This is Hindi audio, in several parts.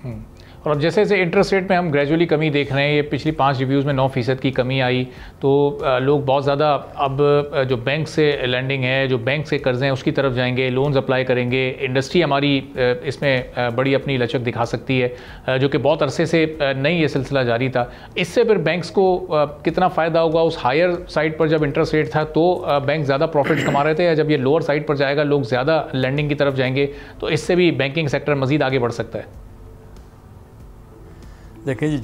और अब जैसे जैसे इंटरेस्ट रेट में हम ग्रेजुअली कमी देख रहे हैं, ये पिछली 5 रिव्यूज़ में 9% की कमी आई, तो लोग बहुत ज़्यादा अब जो बैंक से लैंडिंग है, जो बैंक से कर्ज़े हैं, उसकी तरफ जाएंगे, लोन्स अप्लाई करेंगे। इंडस्ट्री हमारी इसमें बड़ी अपनी लचक दिखा सकती है, जो कि बहुत अरसे से नहीं ये सिलसिला जारी था। इससे फिर बैंक्स को कितना फ़ायदा होगा? उस हायर साइड पर जब इंटरेस्ट रेट था तो बैंक ज़्यादा प्रॉफिट्स कमा रहे थे, या जब ये लोअर साइड पर जाएगा लोग ज़्यादा लैंडिंग की तरफ जाएंगे, तो इससे भी बैंकिंग सेक्टर मज़ीद आगे बढ़ सकता है? देखिए जी,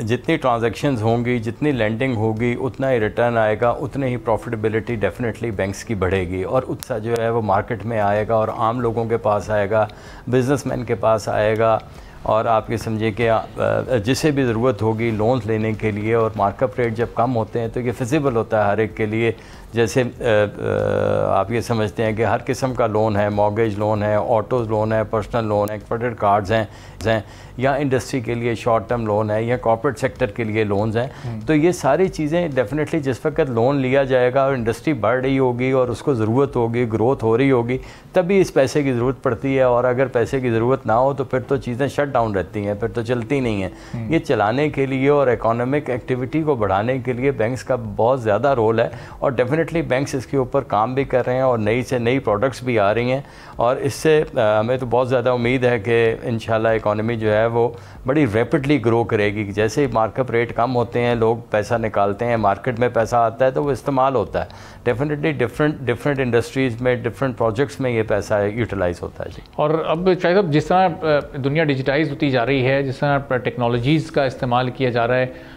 जितनी ट्रांजैक्शंस होंगी, जितनी लैंडिंग होगी, उतना ही रिटर्न आएगा, उतनी ही प्रॉफिटेबिलिटी डेफिनेटली बैंक्स की बढ़ेगी और उत्साह जो है वो मार्केट में आएगा और आम लोगों के पास आएगा, बिजनेसमैन के पास आएगा। और आप ये समझिए कि जिसे भी ज़रूरत होगी लोन्स लेने के लिए, और मार्कअप रेट जब कम होते हैं तो ये फिजिबल होता है हर एक के लिए। जैसे आप ये समझते हैं कि हर किस्म का लोन है, मॉर्गेज लोन है, ऑटोज़ लोन है, पर्सनल लोन है, क्रेडिट कार्ड्स हैं, या इंडस्ट्री के लिए शॉर्ट टर्म लोन है, या कॉर्पोरेट सेक्टर के लिए लोन्स हैं। तो ये सारी चीज़ें डेफिनेटली जिस वक्त लोन लिया जाएगा और इंडस्ट्री बढ़ रही होगी और उसको ज़रूरत होगी, ग्रोथ हो रही होगी, तभी इस पैसे की ज़रूरत पड़ती है। और अगर पैसे की ज़रूरत ना हो तो फिर तो चीज़ें शट डाउन रहती हैं, फिर तो चलती नहीं हैं। ये चलाने के लिए और इकोनॉमिक एक्टिविटी को बढ़ाने के लिए बैंक्स का बहुत ज़्यादा रोल है, और डेफिनेटली बैंक्स इसके ऊपर काम भी कर रहे हैं और नई से नई प्रोडक्ट्स भी आ रही हैं। और इससे हमें तो बहुत ज़्यादा उम्मीद है कि इंशाल्लाह इकोनॉमी जो है वो बड़ी रैपिडली ग्रो करेगी। जैसे ही मार्कअप रेट कम होते हैं, लोग पैसा निकालते हैं, मार्केट में पैसा आता है तो वो इस्तेमाल होता है। डेफिनेटली डिफरेंट इंडस्ट्रीज़ में, डिफरेंट प्रोजेक्ट्स में ये पैसा यूटिलाइज़ होता है जी। और अब शायद साहब जिस तरह दुनिया डिजिटाइज होती जा रही है, जिस तरह टेक्नोलॉजीज़ का इस्तेमाल किया जा रहा है,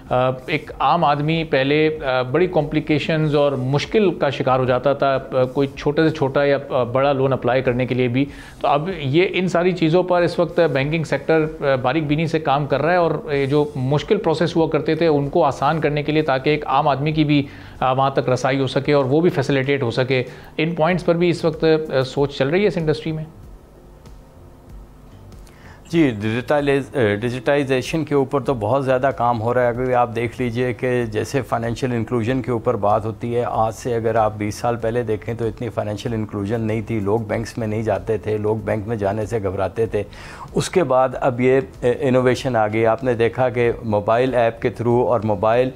एक आम आदमी पहले बड़ी कॉम्प्लिकेशंस और मुश्किल का शिकार हो जाता था कोई छोटे से छोटा या बड़ा लोन अप्लाई करने के लिए भी। तो अब ये इन सारी चीज़ों पर इस वक्त बैंकिंग सेक्टर बारीक बीनी से काम कर रहा है, और ये जो मुश्किल प्रोसेस हुआ करते थे उनको आसान करने के लिए, ताकि एक आम आदमी की भी वहाँ तक रसाई हो सके और वो भी फैसिलिटेट हो सके। इन पॉइंट्स पर भी इस वक्त सोच चल रही है इस इंडस्ट्री में? जी, डिजिटाइजेशन के ऊपर तो बहुत ज़्यादा काम हो रहा है। अगर आप देख लीजिए कि जैसे फाइनेंशियल इंक्लूजन के ऊपर बात होती है, आज से अगर आप 20 साल पहले देखें तो इतनी फाइनेंशियल इंक्लूजन नहीं थी, लोग बैंक्स में नहीं जाते थे, लोग बैंक में जाने से घबराते थे। उसके बाद अब ये इनोवेशन आ गई। आपने देखा कि मोबाइल ऐप के थ्रू और मोबाइल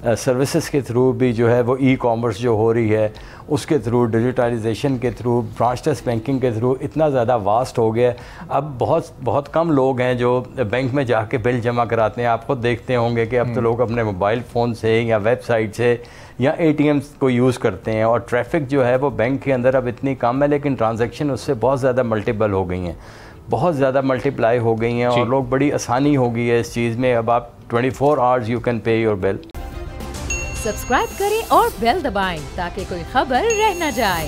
सर्विसेज के थ्रू भी जो है वो ई कॉमर्स जो हो रही है, उसके थ्रू, डिजिटलाइजेशन के थ्रू, ब्रांचलेस बैंकिंग के थ्रू इतना ज़्यादा वास्ट हो गया। अब बहुत कम लोग हैं जो बैंक में जाके बिल जमा कराते हैं। आप खुद देखते होंगे कि अब तो लोग अपने मोबाइल फ़ोन से या वेबसाइट से या ATMs को यूज़ करते हैं। और ट्रैफिक जो है वो बैंक के अंदर अब इतनी कम है, लेकिन ट्रांजैक्शन उससे बहुत ज़्यादा मल्टीपल हो गई हैं, बहुत ज़्यादा मल्टीप्लाई हो गई हैं, और लोग बड़ी आसानी हो गई है इस चीज़ में। अब आप 24 hours you can pay your bill. Subscribe करें और बेल दबाएं ताकि कोई खबर रह न जाए।